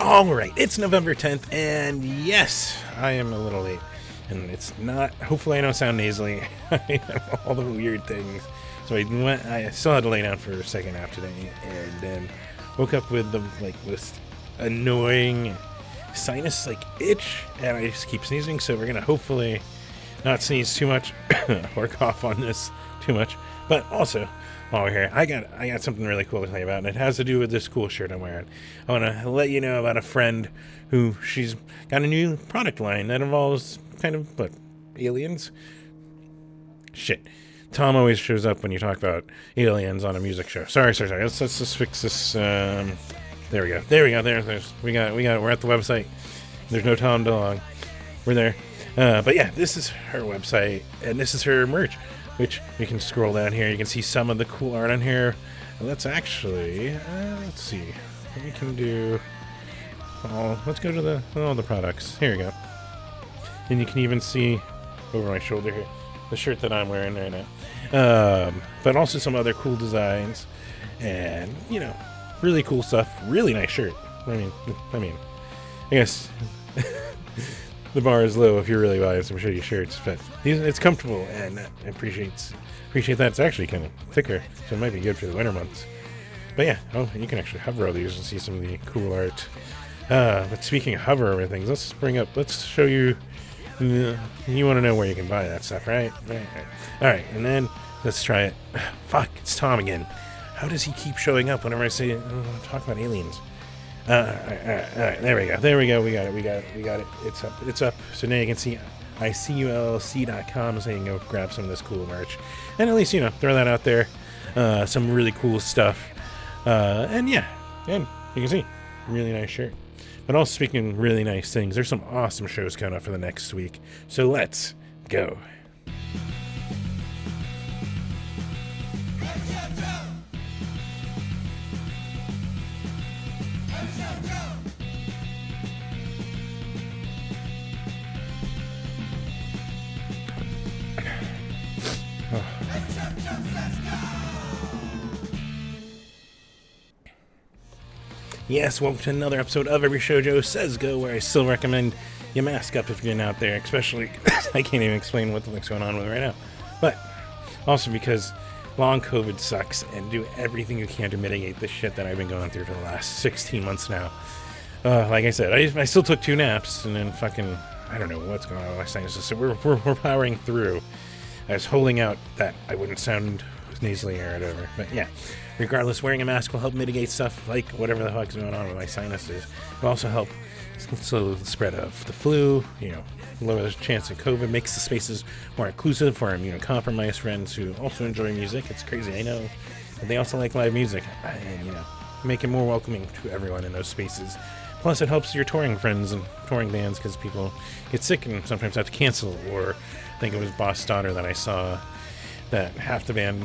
All right, it's November 10th, and yes, I am a little late. And it's not, hopefully I don't sound nasally. I have all the weird things. So I still had to lay down for a second nap today, and then woke up with this annoying sinus itch, and I just keep sneezing. So we're gonna hopefully not sneeze too much or cough on this too much. But also, while we're here, I got something really cool to tell you about, and it has to do with this cool shirt I'm wearing. I want to let you know about a friend who she's got a new product line that involves kind of aliens. Shit. Tom always shows up when you talk about aliens on a music show. Sorry. Let's just fix this. There we go. We're at the website. There's no Tom DeLong. We're there. But yeah, this is her website, and this is her merch, which you can scroll down here. You can see some of the cool art on here. And let's actually, let's see. We can do, let's go to all the products. Here we go. And you can even see over my shoulder here, the shirt that I'm wearing right now. But also some other cool designs and, really cool stuff. Really nice shirt. I mean, I guess the bar is low if you're really buying some shitty shirts, but it's comfortable, and I appreciate that. It's actually kind of thicker, so it might be good for the winter months. But yeah, you can actually hover over these and see some of the cool art. But speaking of hover over things, let's show you. You want to know where you can buy that stuff, right? All right, and then let's try it. Fuck, it's Tom again. How does he keep showing up whenever I say talk about aliens? All right, there we go. We got it. It's up. So now you can see ICULLC.com, so you can go grab some of this cool merch, and at least throw that out there. Some really cool stuff, and you can see really nice shirt. But also, speaking of really nice things, there's some awesome shows coming up for the next week. So let's go. Yes, welcome to another episode of Every Show Joe Says Go, where I still recommend you mask up if you're out there, especially I can't even explain what the fuck's going on with it right now. But also because long COVID sucks, and do everything you can to mitigate the shit that I've been going through for the last 16 months now. Like I said, I still took 2 naps, and then fucking, I don't know what's going on with my sinuses, so we're powering through. I was holding out that I wouldn't sound nasally or whatever, but yeah. Regardless, wearing a mask will help mitigate stuff like whatever the fuck's going on with my sinuses. It will also help slow the spread of the flu, lower the chance of COVID, makes the spaces more inclusive for immunocompromised friends who also enjoy music. It's crazy, I know, but they also like live music, and, make it more welcoming to everyone in those spaces. Plus, it helps your touring friends and touring bands, because people get sick and sometimes have to cancel, or I think it was Boss Daughter that I saw that half the band,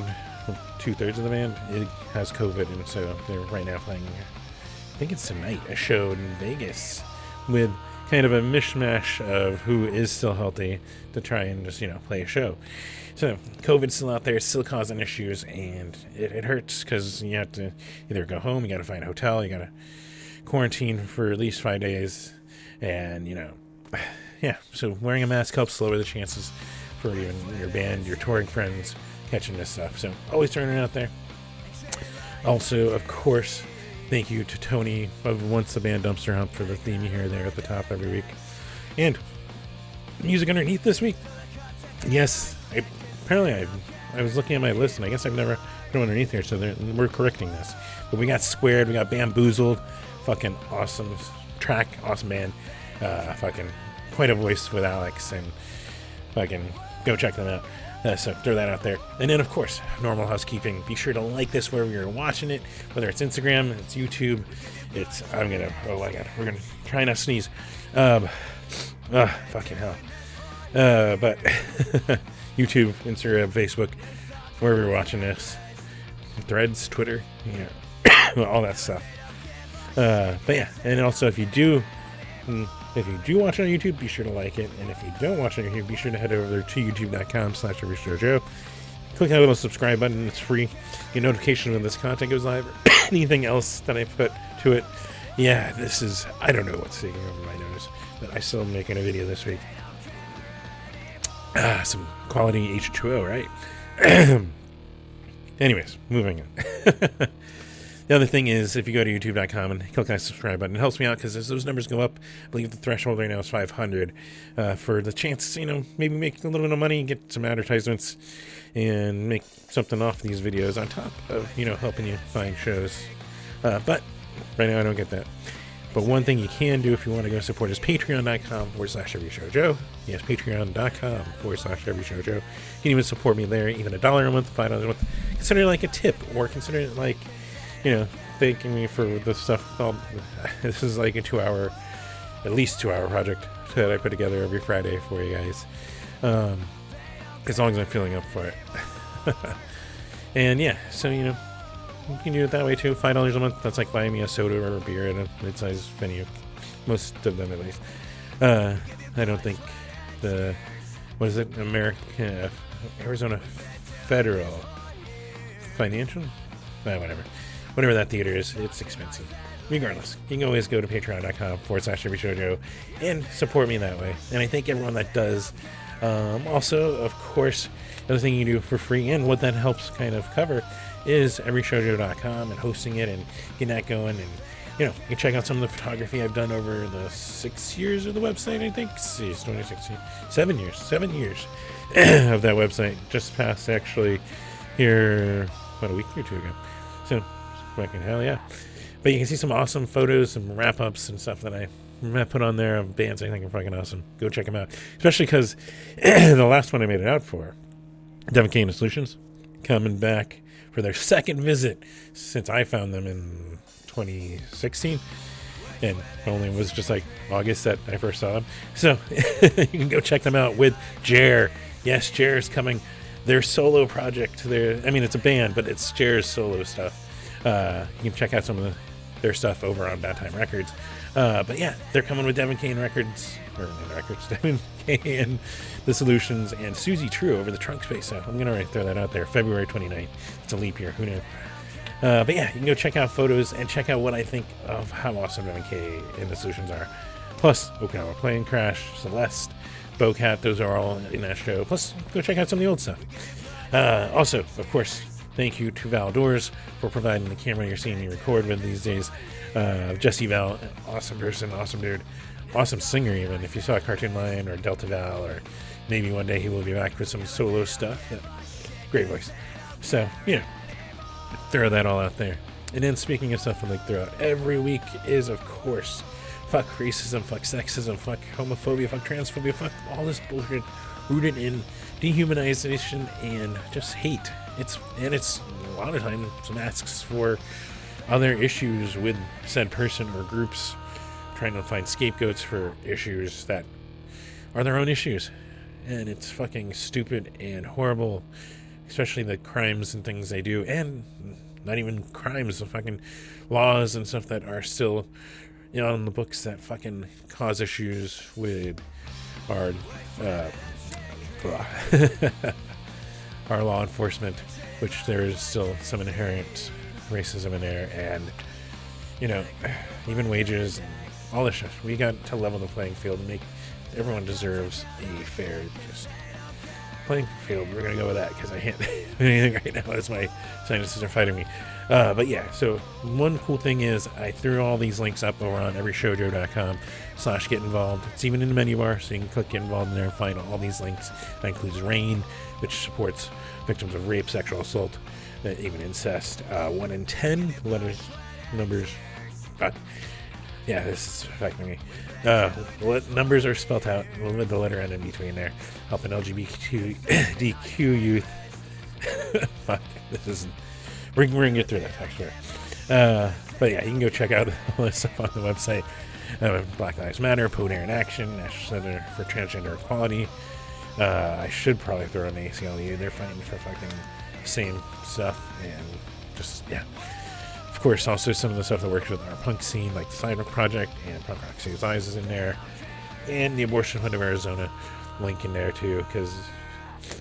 2/3 of the band, it has COVID, and so they're right now playing, I think it's tonight, a show in Vegas with kind of a mishmash of who is still healthy to try and just, play a show. So COVID's still out there, it's still causing issues, and it hurts because you have to either go home, you got to find a hotel, you got to quarantine for at least 5 days, and, so wearing a mask helps lower the chances for even your band, your touring friends, catching this stuff. So always turning it out there. Also, of course, thank you to Tony of Once the Band Dumpster Hump for the theme you hear there at the top every week. And music underneath this week. Yes, I was looking at my list, and I guess I've never put underneath here, so we're correcting this. But we got Squared, we got Bamboozled, fucking awesome track, awesome band, fucking quite a voice with Alex, and fucking go check them out. So throw that out there. And then, of course, normal housekeeping. Be sure to like this wherever you're watching it, whether it's Instagram, it's YouTube. We're gonna try not to sneeze. Fucking hell. But YouTube, Instagram, Facebook, wherever you're watching this, Threads, Twitter, all that stuff. But yeah, and also if you do watch it on YouTube, be sure to like it. And if you don't watch it on YouTube, be sure to head over there to youtube.com/EveryShowJoe. Click that little subscribe button. It's free. Get notification when this content goes live, or anything else that I put to it. Yeah, this is, I don't know what's taking over my nose, but I still am making a video this week. Some quality H2O, right? Anyways, moving on. The other thing is, if you go to youtube.com and click that subscribe button, it helps me out because as those numbers go up, I believe the threshold right now is 500 for the chance, maybe make a little bit of money, get some advertisements, and make something off these videos on top of, helping you find shows. But right now I don't get that. But one thing you can do if you want to go support is patreon.com/everyshowjoe. Yes, patreon.com/everyshowjoe. You can even support me there, even $1 a month, $5 a month. Consider it like a tip, or consider it like, thanking me for the stuff. This is like at least 2 hour project that I put together every Friday for you guys. As long as I'm feeling up for it. And yeah, so, you can do it that way too. $5 a month. That's like buying me a soda or a beer at a mid-sized venue. Most of them, at least. I don't think Arizona Federal Financial? Whatever that theater is, it's expensive. Regardless, you can always go to patreon.com/everyshowjoe and support me that way. And I thank everyone that does. Also, of course, the other thing you can do for free, and what that helps kind of cover, is everyshowjoe.com and hosting it and getting that going. And you can check out some of the photography I've done over the 6 years of the website. I think it's 2016, 7 years of that website. Just passed actually here about a week or two ago. So fucking hell yeah. But you can see some awesome photos, some wrap-ups and stuff that I put on there of bands I think are fucking awesome. Go check them out. Especially because the last one I made it out for, Devin Kane Solutions, coming back for their second visit since I found them in 2016. And only was just like August that I first saw them. So you can go check them out with Jer. Yes, Jer is coming. Their solo project. It's a band, but it's Jer's solo stuff. You can check out some of their stuff over on Bad Time Records. But yeah, they're coming with Devin Kane Devin Kane, The Solutions, and Susie True over the Trunk Space. So I'm going to throw that out there. February 29th. It's a leap year. Who knew? But yeah, you can go check out photos and check out what I think of how awesome Devin Kane and The Solutions are. Plus, Okinawa Plane Crash, Celeste, Bowcat, those are all in that show. Plus, go check out some of the old stuff. Also, of course, thank you to Val Doors for providing the camera you're seeing me record with these days. Jesse Val, awesome person, awesome dude, awesome singer even. If you saw Cartoon Lion or Delta Val, or maybe one day he will be back with some solo stuff. Yeah, great voice. So, throw that all out there. And then speaking of stuff I like throughout every week is, of course, fuck racism, fuck sexism, fuck homophobia, fuck transphobia, fuck all this bullshit rooted in dehumanization and just hate. It's a lot of times some asks for other issues with said person or groups, trying to find scapegoats for issues that are their own issues. And it's fucking stupid and horrible, especially the crimes and things they do, and not even crimes, the fucking laws and stuff that are still on the books that fucking cause issues with our our law enforcement, which there is still some inherent racism in there, and even wages and all this shit. We got to level the playing field and make everyone deserves a fair playing field. We're gonna go with that because I can't do anything right now as my sinuses are fighting me. But yeah, so one cool thing is I threw all these links up over on everyshowjoe.com/get involved. It's even in the menu bar, so you can click get involved in there and find all these links. That includes RAIN, which supports victims of rape, sexual assault, even incest. 1 in 10 numbers. God. Yeah, this is affecting me. Numbers are spelled out with the letter N in between there. Helping LGBTQ youth. Fuck, this isn't. We're gonna get through that, actually. But yeah, you can go check out all this stuff on the website. Black Lives Matter, Poder in Action, National Center for Transgender Equality. I should probably throw in ACLU. They're fighting for fucking same stuff, and just, yeah. Of course, also some of the stuff that works with our punk scene, like the Sidewalk Project, and Punk Rock Saves Eyes is in there. And the Abortion Fund of Arizona link in there, too, because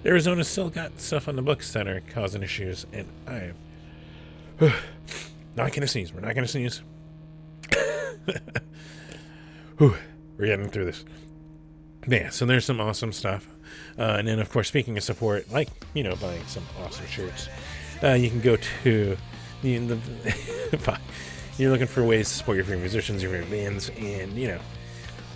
Arizona's still got stuff on the books that are causing issues, and I am not going to sneeze. We're not going to sneeze. Whew, we're getting through this. Yeah, so there's some awesome stuff. And then, of course, speaking of support, like, buying some awesome shirts, you can go to you're looking for ways to support your favorite musicians, your favorite bands, and,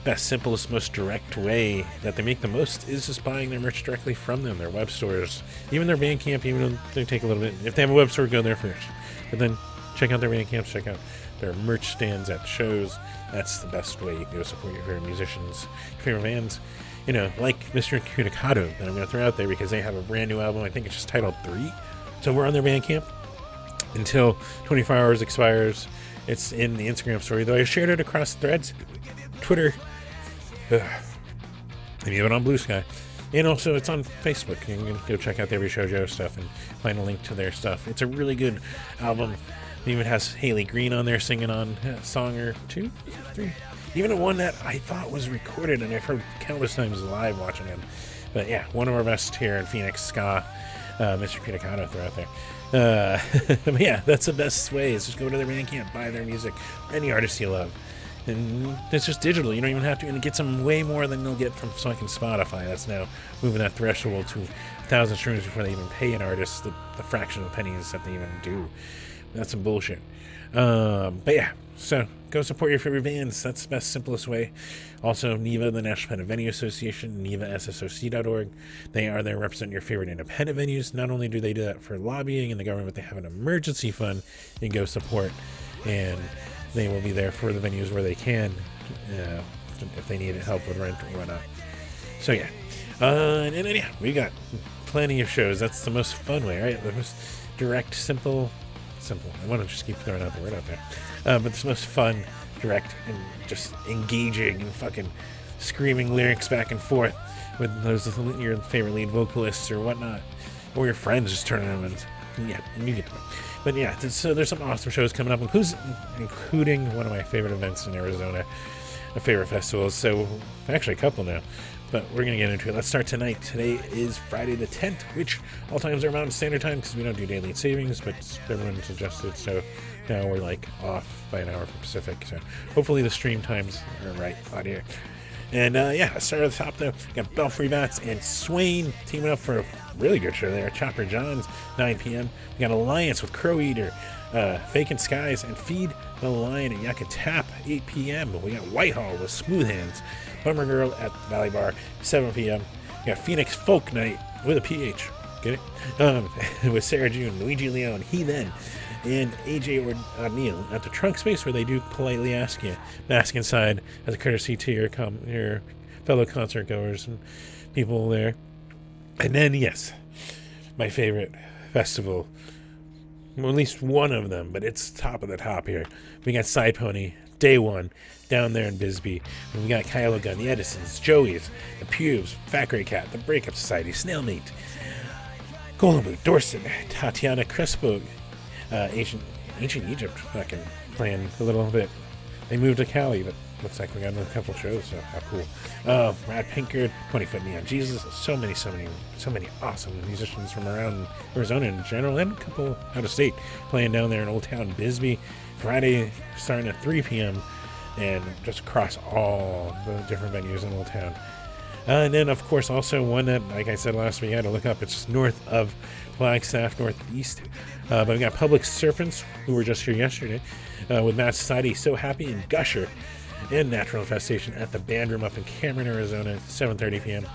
best, simplest, most direct way that they make the most is just buying their merch directly from them, their web stores, even their Bandcamp, even though they take a little bit. If they have a web store, go there first. But then check out their Bandcamps, check out their merch stands at shows. That's the best way you can go support your favorite musicians, your favorite bands. Like Mr. Incommunicado that I'm going to throw out there because they have a brand new album. I think it's just titled 3. So we're on their Bandcamp until 24 hours expires. It's in the Instagram story, though I shared it across Threads, Twitter, and even on Blue Sky. And also it's on Facebook. You can go check out the Every Show Joe stuff and find a link to their stuff. It's a really good album. It even has Haley Green on there singing on a song or 2, 3. Even one that I thought was recorded, and I've heard countless times live watching him. But yeah, one of our best here in Phoenix, ska, Mr. Pinicano, throw out there. But yeah, that's the best way, is just go to their Bandcamp, buy their music, any artist you love. And it's just digital. You don't even have to, and it gets them way more than they'll get from fucking Spotify. That's now moving that threshold to 1,000 streams before they even pay an artist the fraction of pennies that they even do. That's some bullshit. But yeah, so go support your favorite bands. That's the best, simplest way. Also, NEVA, the National Independent Venue Association, NEVASSOC.org. They are there representing your favorite independent venues. Not only do they do that for lobbying and the government, but they have an emergency fund you can go support. And they will be there for the venues where they can, if they need help with rent or whatnot. So yeah. And then, yeah, we got plenty of shows. That's the most fun way, right? The most direct, simple. I want to just keep throwing out the word out there. But it's the most fun, direct, and just engaging and fucking screaming lyrics back and forth with your favorite lead vocalists or whatnot. Or your friends just turning them and, yeah, you get to it. But yeah, so there's some awesome shows coming up, including one of my favorite events in Arizona, my favorite festivals. So actually a couple now. But we're going to get into it. Let's start tonight. Today is Friday the 10th, which all times are Mountain Standard Time because we don't do daylight savings, but everyone's adjusted. So now we're like off by an hour from Pacific. So hopefully the stream times are right out here. And yeah, let's start at the top though. We got Belfry Bats and Swain teaming up for a really good show there. Chopper John's, 9 p.m. We got Alliance with Crow Eater, Vacant Skies, and Feed the Lion at Yucca Tap, 8 p.m. We got Whitehall with Smooth Hands, Bummer Girl at Valley Bar, 7 p.m. We got Phoenix Folk Night with a PH, get it? With Sarah June, Luigi Leone, He Then, and AJ O'Neill at the Trunk Space, where they do politely ask you, mask inside as a courtesy to your fellow concert goers and people there. And then, yes, my favorite festival, well, at least one of them, but it's top of the top here. We got Side Pony, Day One, down there in Bisbee. And we got Kylo Gun, the Edisons, Joey's, the Pubes, Fat Grey Cat, the Breakup Society, Snail Meat, Golden Boot, Dorset, Tatiana Crespo, Ancient Egypt, fucking playing a little bit. They moved to Cali, but looks like we got another couple shows, so how cool. Brad Pinkard, 20 Foot Neon Jesus, so many awesome musicians from around Arizona in general, and a couple out of state playing down there in Old Town Bisbee. Friday starting at 3 p.m. and just across all the different venues in Old Town. And then, of course, also one that, like I said last week, I had to look up. It's just north of Flagstaff, northeast. But we got Public Serpents, who were just here yesterday, with Matt Society, So Happy, and Gusher, and Natural Infestation at the Band Room up in Cameron, Arizona, 7:30 p.m.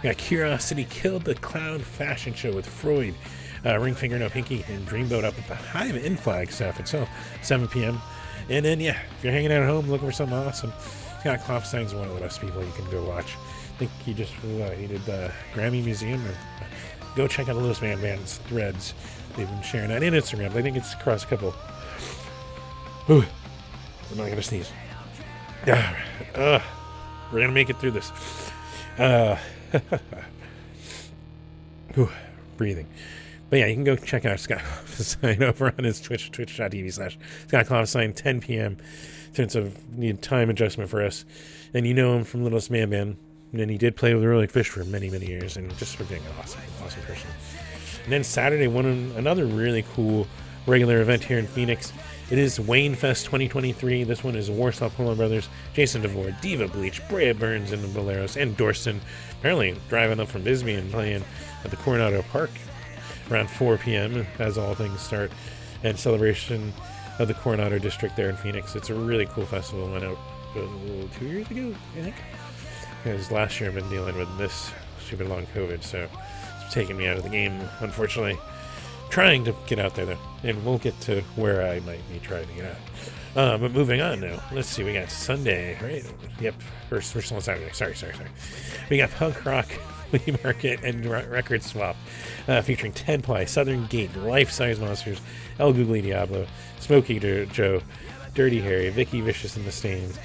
We got Curiosity Killed the Clown Fashion Show with Freud, Ring Finger No Pinky, and Dreamboat up at the Hive in Flagstaff itself, 7 p.m. And then, yeah, if you're hanging out at home looking for something awesome, Scott Klopstein's one of the best people you can go watch. I think he just he did the Grammy Museum. Go check out the Lewis Band's threads. They've been sharing that in Instagram. I think it's across a couple. Whew. I'm not going to sneeze. We're going to make it through this. Whew. Breathing. But yeah, you can go check out Scott Klopfenstein over on his twitch.tv/Scott Klopfenstein, 10 p.m. Since of need time adjustment for us. And you know him from Littlest Man Band. And he did play with Rolling Fish for many, many years, and just for being an awesome person. And then Saturday, another really cool regular event here in Phoenix It is Wayne Fest 2023. This one is Warsaw Polo Brothers, Jason DeVore, Diva Bleach, Brea Burns and the Boleros, and Dorston. Apparently driving up from Bisbee and playing at the Coronado Park around 4 p.m. as all things start. And celebration of the Coronado District there in Phoenix. It's a really cool festival. Went out 2 years ago, I think. Because last year I've been dealing with this stupid long COVID, so it's taking me out of the game, unfortunately. Trying to get out there, though, and we'll get to where I might be trying to get out. But moving on now, let's see, we got Sunday, right? Yep, first on Saturday, sorry. We got Punk Rock Flea Market and Record Swap, featuring 10 Ply, Southern Gate, Life Size Monsters, El Googly Diablo, Smokey Joe, Dirty Harry, Vicky Vicious and the Stains,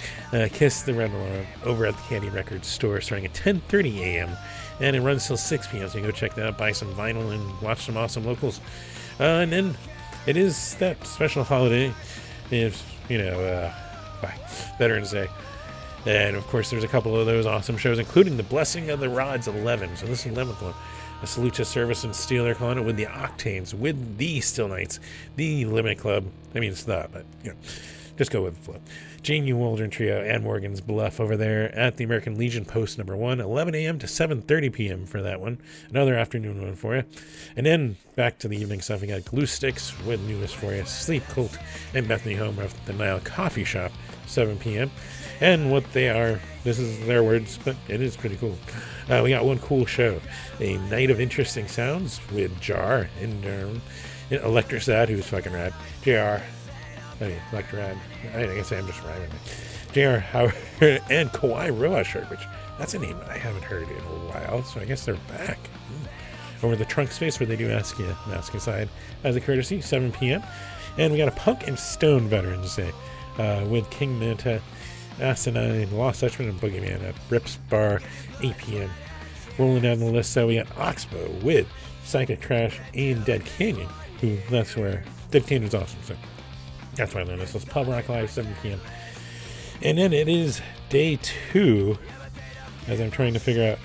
Kiss the Red Alarm over at the Candy Records store starting at 10:30 a.m. and it runs till 6 p.m. So you can go check that out, buy some vinyl, and watch some awesome locals. And then it is that special holiday, is Veterans Day. And of course, there's a couple of those awesome shows, including the Blessing of the Rods 11. So this is the 11th one. A salute to Service and Steel, they're calling it, with the Octanes, with the Still Knights, the Limit Club. I mean, it's not, but just go with the flow. Jane U. Waldron Trio and Morgan's Bluff over there at the American Legion Post number 1, 11 a.m. to 7:30 p.m. for that one. Another afternoon one for you. And then back to the evening stuff. We got Glue Sticks with newest for you. Sleep Cult and Bethany Home of the Nile Coffee Shop, 7 p.m. And what they are, this is their words, but it is pretty cool. We got one cool show. A Night of Interesting Sounds with Jar and Electrosad, who's fucking rad. Electrad. I guess I'm just rhyming it. J.R. Howard and Kawhi Roashark, which that's a name I haven't heard in a while, so I guess they're back. Over the Trunk Space, where they do Ask Aside as a courtesy, 7 p.m. And we got a Punk and Stone Veterans Day with King Manta, Asinine, Lost Dutchman, and Boogeyman at Rips Bar, 8 p.m. Rolling down the list, so we got Oxbow with Psychic Trash and Dead Canyon, who that's where Dead Canyon's awesome, so that's why I learned this. So it's Pub Rock Live, 7 p.m. And then it is day 2, as I'm trying to figure out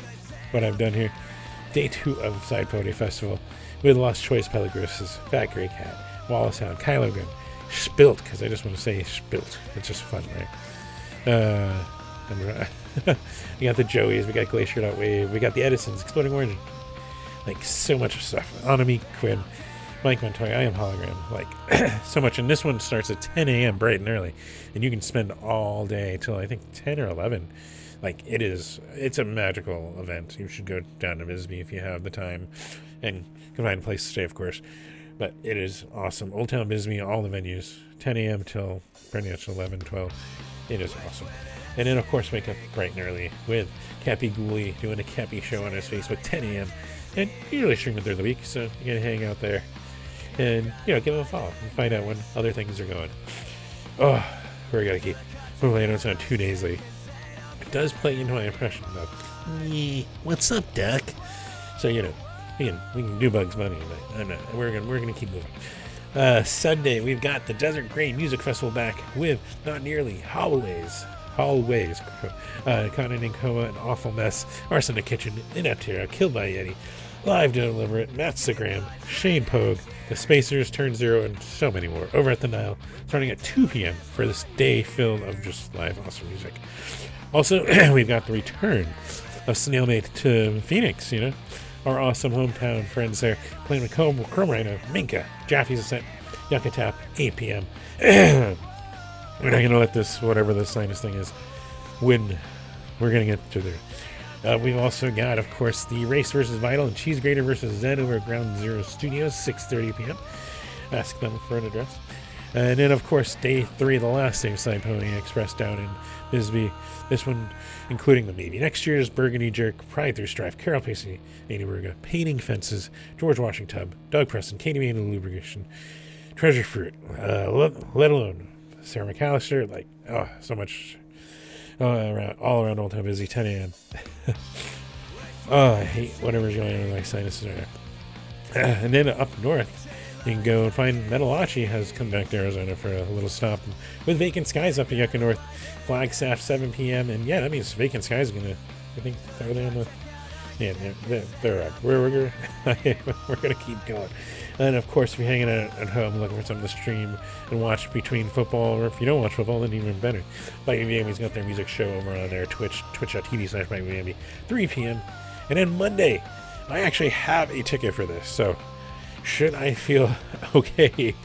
what I've done here. Day 2 of Side Pony Festival with Lost Choice Pelagrissus, Fat Grey Cat, Wallace Hound, Kylo Gun, Spilt, because I just want to say Spilt. It's just fun, right? We got the Joeys, we got Glacier.Wave, we got the Edisons, Exploding Origin. Like, so much stuff. Anami, Quinn, Mike Montoya, I Am Hologram, like so much. And this one starts at 10 a.m. bright and early, and you can spend all day till I think 10 or 11. Like, it's a magical event. You should go down to Bisbee if you have the time, and can find a place to stay, of course. But it is awesome. Old Town Bisbee, all the venues, 10 a.m. till pretty much 11, 12. It is awesome. And then, of course, wake up bright and early with Cappy Ghoulie doing a Cappy show on his Facebook, 10 a.m. And usually stream it through the week, so you can hang out there. And, give him a follow and find out when other things are going. Oh, we're going to keep. Hopefully I don't sound too nasally. It does play into my impression, though. What's up, Duck? So, we can do Bugs Bunny, but I'm not. We're gonna keep moving. Sunday, we've got the Desert Grey Music Festival back with Not Nearly, Hallways, Continent in Coma, An Awful Mess, Arson in the Kitchen, Inept Hero, Killed by Yeti, Live Deliberate, Mattstagram, Shane Pogue, The Spacers, Turn Zero, and so many more over at the Nile, starting at 2 p.m. for this day filled of just live awesome music. Also, we've got the return of Snailmate to Phoenix, our awesome hometown friends there, playing with Chrome Rhino, Minka, Jaffe's Ascent, Yucca Tap, 8 p.m. We're not going to let this, whatever this sinus thing is, win. We're going to get to there. We've also got, of course, the Race versus Vital and Cheese Grater versus Zen over at Ground Zero Studios, 6:30 p.m. Ask them for an address. And then, of course, day 3, the last day of Side Pony Express down in Bisbee. This one, including the maybe next year's Burgundy Jerk, Pride Through Strife, Carol Pacey, Andy Ruga, Painting Fences, George Washington, Doug Preston, Katie May and Lubrication, Treasure Fruit, let alone Sarah McAllister, so much all around Old Town Busy, 10 a.m. I hate whatever's going on with my sinuses right now. And then up north, you can go and find Metalachi has come back to Arizona for a little stop with Vacant Skies up in Yucca North, Flagstaff, 7 p.m. And yeah, that means Vacant Skies is going to, I think, throw down the... Yeah, they're we're going to keep going. And of course, if you're hanging out at home looking for something to stream and watch between football, or if you don't watch football, then even better. Miami Miami's got their music show over on their twitch.tv/Miami Miami, 3 p.m. And then Monday, I actually have a ticket for this. So, should I feel okay,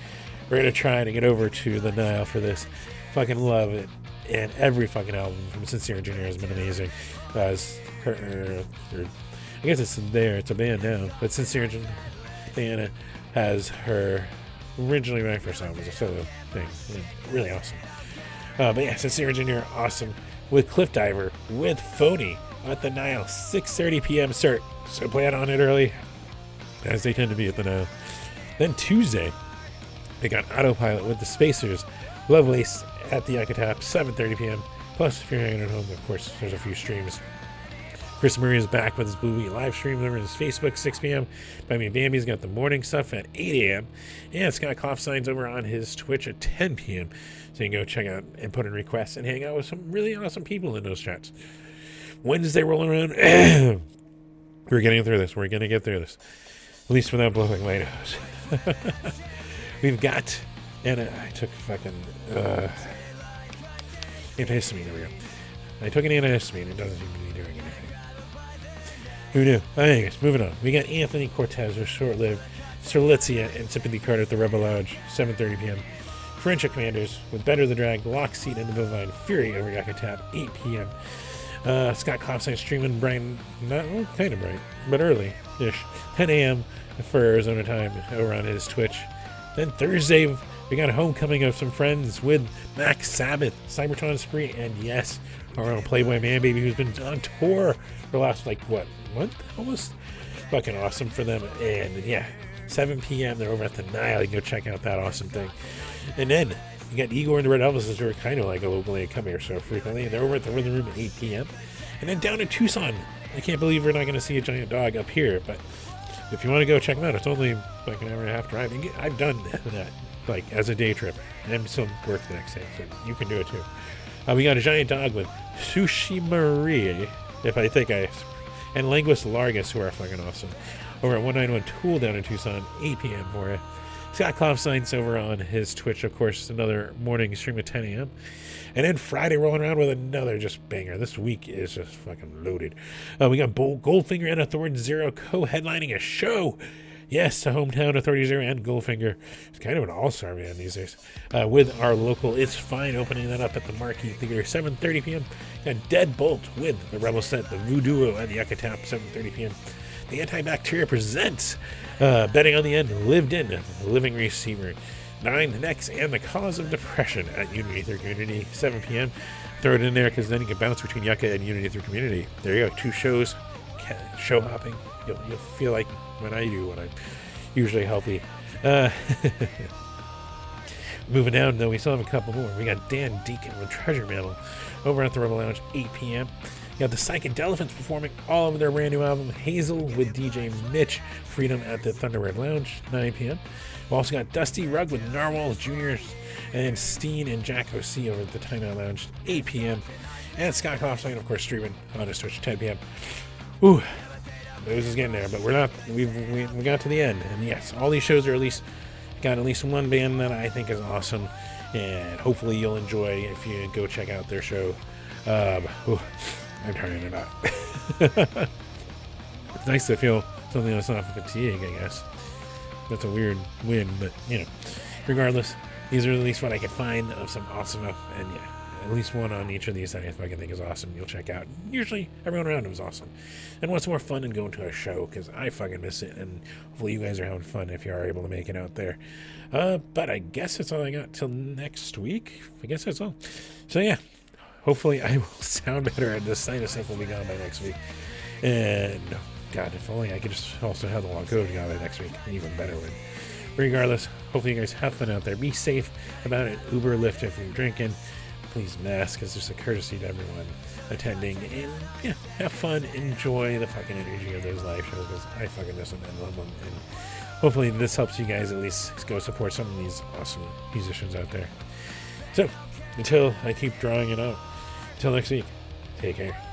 we're going to try to get over to the Nile for this. Fucking love it. And every fucking album from Sincere Jr. has been amazing. As her, I guess it's a band now, but Sincere Diana has her originally my first album was a solo thing, really awesome. But yeah, Sincere Jr. awesome with Cliff Diver with Phony at the Nile, 6:30 p.m. start. So plan on it early, as they tend to be at the Nile. Then Tuesday, they got Autopilot with the Spacers, Lovelace at the Yakatap, 7:30 p.m. Plus, if you're hanging at home, of course, there's a few streams. Chris Murray is back with his Blue Beat live stream over on his Facebook, 6 p.m. Miami Bambi's got the morning stuff at 8 a.m. And Scott Cough Signs over on his Twitch at 10 p.m. So you can go check out and put in requests and hang out with some really awesome people in those chats. Wednesday rolling around. We're getting through this. We're going to get through this. At least without blowing my nose. We've got... And I took fucking... antihistamine. There we go. I took an antihistamine. It doesn't seem to be doing anything. Who knew? Anyways, moving on. We got Anthony Cortez with Short-Lived, Strelitzia, and Sympathy Card at the Rebel Lounge, 7:30 p.m. Friendship Commanders with Better the Drag, Lockseat, and the Bovine Fury over Yakatap, 8 p.m. Scott Kaufstein streaming bright, not well, kind of bright, but early-ish, 10 a.m. for Arizona time over on his Twitch. Then Thursday, we got a homecoming of some friends with Max Sabbath, Cybertron Spree, and yes, our own Playboy Man Baby, who's been on tour for the last, month? Almost. Fucking awesome for them. And yeah, 7 p.m. they're over at the Nile. You can go check out that awesome thing. And then you got Igor and the Red Elvises, who are kind of like a locally come here so frequently. They're over at the Rhythm Room at 8 p.m. And then down in Tucson, I can't believe we're not going to see a giant dog up here, but if you want to go check them out, it's only like an hour and a half drive. I've done that, as a day trip, and I'm still work the next day, so you can do it too. We got a giant dog with Sushi Marie, and Linguist Largus, who are fucking awesome, over at 191 Tool down in Tucson, 8 p.m. for it. Scott Clough Signs over on his Twitch, of course, another morning stream at 10 a.m. And then Friday rolling around with another just banger. This week is just fucking loaded. We got Goldfinger and Authority Zero co-headlining a show. Yes, the hometown Authority Zero and Goldfinger. It's kind of an all-star band these days. With our local It's Fine opening that up at the Marquee Theater, 7:30 p.m. Got Deadbolt with the Rebel Set, the Voodoo at the Yakatap, 7:30 p.m. The Antibacteria presents Betting on the End, Lived In, the Living Receiver, 9 the Next, and The Cause of Depression at Unity Through Community, 7 p.m. Throw it in there because then you can bounce between Yucca and Unity Through Community. There you go, 2 shows, show hopping. You'll feel like when I do when I'm usually healthy. Moving down, though, we still have a couple more. We got Dan Deacon with Treasure Mantle over at the Rebel Lounge, 8 p.m. You got the Psychedelephants performing all of their brand new album, Hazel, with DJ Mitch Freedom at the Thunderbird Lounge, 9 p.m. We've also got Dusty Rug with Narwhal Jr. and Steen and Jack O.C. over at the Time Out Lounge, 8 p.m. And Scott Kaufstein, of course, streaming on his Twitch, 10 p.m. Ooh, this is getting there, but we're not. We got to the end, and yes, all these shows are at least got at least one band that I think is awesome, and hopefully you'll enjoy if you go check out their show. I'm turning it up. It's nice to feel something that's not fatigue, I guess. That's a weird win, but regardless, these are at least what I could find of some awesome stuff, and yeah, at least one on each of these that I fucking think is awesome. You'll check out. Usually, everyone around them is awesome. And what's more fun than going to a show? Because I fucking miss it, and hopefully you guys are having fun if you are able to make it out there. But I guess that's all I got till next week. I guess that's all. So yeah, hopefully I will sound better, and the sinus stuff will be gone by next week. And God, if only I could just also have the long code gone by next week. Even better would. Regardless, hopefully you guys have fun out there. Be safe about it. Uber, Lyft if you're drinking. Please mask as just a courtesy to everyone attending, and yeah, have fun, enjoy the fucking energy of those live shows, because I fucking miss them and love them, and hopefully this helps you guys at least go support some of these awesome musicians out there. So until I keep drawing it out, until next week, take care.